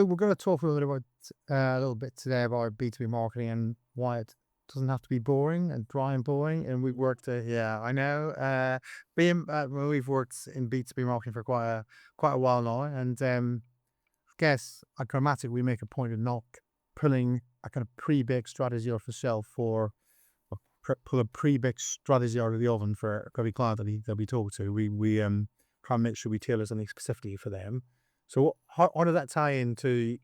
So we're going to talk a little bit today about B2B marketing and why it doesn't have to be boring and dry and boring. And we've worked, yeah, I know. We've worked in B2B marketing for quite a while now, and I guess at Grammatik we make a point of not pulling a kind of pre-baked strategy off the shelf pull a pre-baked strategy out of the oven for every client that we talk to. We try and make sure we tailor something specifically for them. So how does that tie into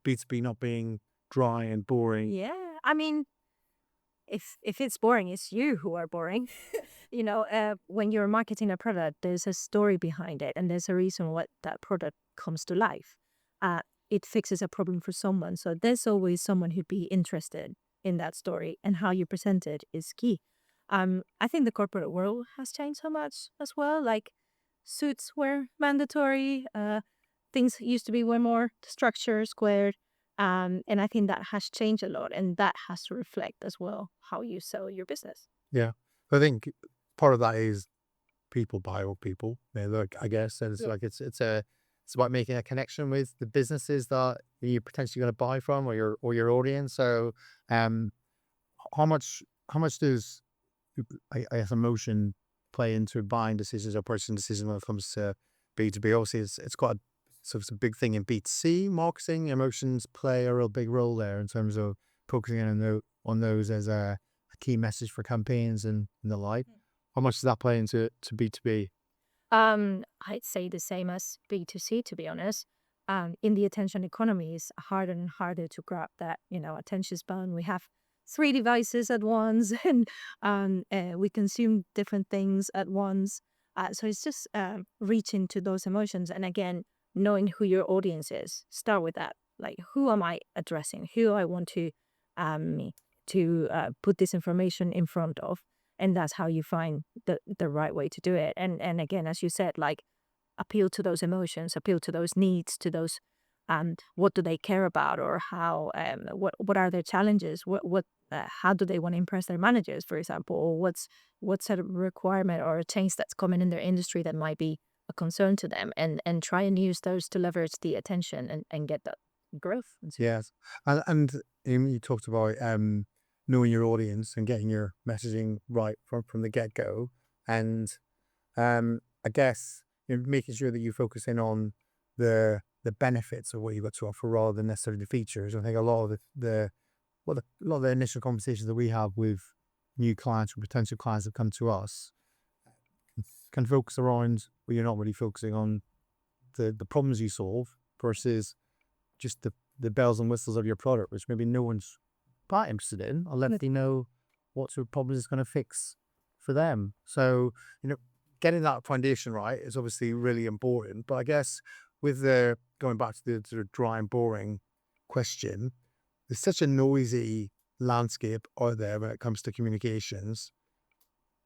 B2B not being dry and boring? Yeah, I mean, if it's boring, it's you who are boring. When you're marketing a product, there's a story behind it, and there's a reason what that product comes to life. Uh, it fixes a problem for someone, so there's always someone who'd be interested in that story, and how you present it is key. I think the corporate world has changed so much as well. Like suits were mandatory. Things used to be way more structured, squared. And I think that has changed a lot, and that has to reflect as well how you sell your business. Yeah, I think part of that is people buy old people. Yeah, look, I guess, and it's Yeah. like it's about making a connection with the businesses that you're potentially going to buy from, or your audience. So, um, how much does I guess emotion play into buying decisions or purchasing decisions when it comes to B2B? Obviously, it's quite it's a big thing in B2C marketing. Emotions play a real big role there in terms of focusing on those as a key message for campaigns and the like. How much does that play into B2B? I'd say the same as B2C, to be honest. In the attention economy, it's harder and harder to grab that, attention span. We have three devices at once, and we consume different things at once. So it's just reaching to those emotions. And again, knowing who your audience is. Start with that. Like, who am I addressing? Who I want um, to put this information in front of, and that's how you find the right way to do it. And again, as you said, like, appeal to those emotions, appeal to those needs, to those, and what do they care about, or how, what are their challenges, what how do they want to impress their managers, for example, or what's a requirement or a change that's coming in their industry that might be a concern to them, and try and use those to leverage the attention, and get that growth and success. Yes, and you talked about knowing your audience and getting your messaging right from the get go, and I guess making sure that you focus in on the benefits of what you've got to offer rather than necessarily the features. I think a lot of a lot of the initial conversations that we have with new clients or potential clients that come to us can focus around where you're not really focusing on the problems you solve versus just the bells and whistles of your product, which maybe no one's quite interested in unless they know what sort of problems it's going to fix for them. So, getting that foundation right is obviously really important. But I guess with the going back to the sort of dry and boring question, there's such a noisy landscape out there when it comes to communications.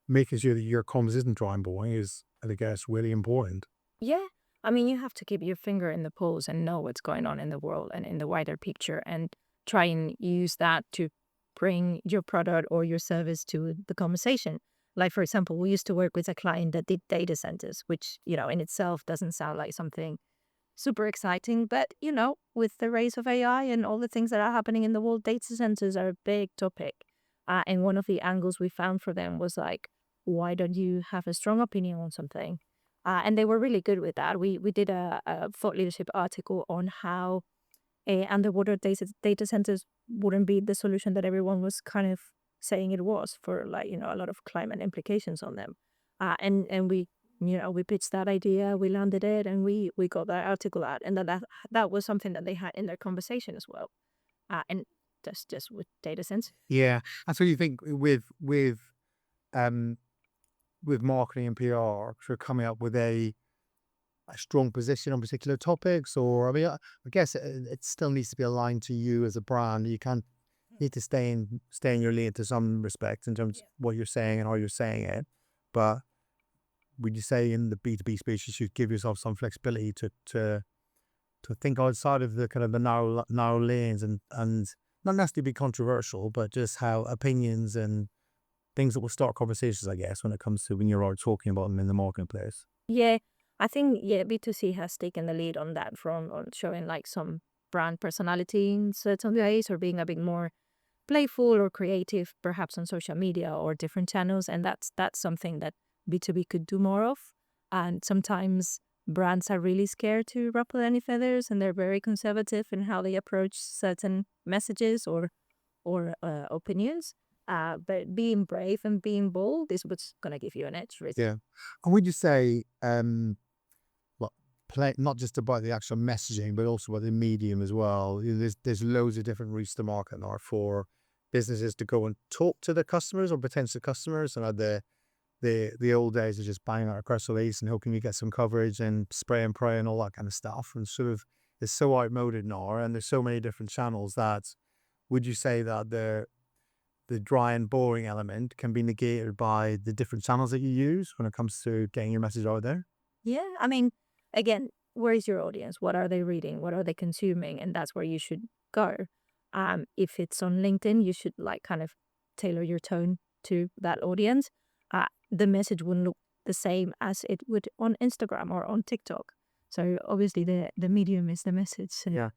Making sure that your comms isn't dry and boring is, I guess, really important. Yeah. I mean, you have to keep your finger in the pulse and know what's going on in the world and in the wider picture, and try and use that to bring your product or your service to the conversation. Like, for example, we used to work with a client that did data centers, which, in itself doesn't sound like something super exciting. But, with the rise of AI and all the things that are happening in the world, data centers are a big topic. And one of the angles we found for them was like, why don't you have a strong opinion on something? And they were really good with that. We did a thought leadership article on how underwater data centers wouldn't be the solution that everyone was kind of saying it was, for, like, a lot of climate implications on them. And we pitched that idea, we landed it, and we got that article out, and that was something that they had in their conversation as well. And that's just with data centers. Yeah, and so you think um with marketing and PR, sort of coming up with a strong position on particular topics, or I mean, I guess it still needs to be aligned to you as a brand. You can't need to stay in your lane to some respect in terms of what you're saying and how you're saying it. But would you say in the B2B space you should give yourself some flexibility to think outside of the kind of the narrow lanes, and not necessarily be controversial, but just how opinions and things that will start conversations, I guess, when it comes to when you're out talking about them in the marketplace. Yeah, I think, yeah, B2C has taken the lead on that front, on showing like some brand personality in certain ways, or being a bit more playful or creative, perhaps on social media or different channels. And that's something that B2B could do more of. And sometimes brands are really scared to ruffle any feathers, and they're very conservative in how they approach certain messages or opinions. But being brave and being bold is what's going to give you an edge, really. Yeah. And would you say, well, not just about the actual messaging, but also about the medium as well? There's loads of different routes to market now for businesses to go and talk to their customers or potential customers. And the old days of just banging out a press release and hoping you get some coverage and spray and pray and all that kind of stuff. And sort of it's so outmoded now, and there's so many different channels that would you say that the dry and boring element can be negated by the different channels that you use when it comes to getting your message out there? Yeah, I mean, again, where is your audience? What are they reading? What are they consuming? And that's where you should go. If it's on LinkedIn, you should like kind of tailor your tone to that audience. The message wouldn't look the same as it would on Instagram or on TikTok. So obviously, the medium is the message. So Yeah.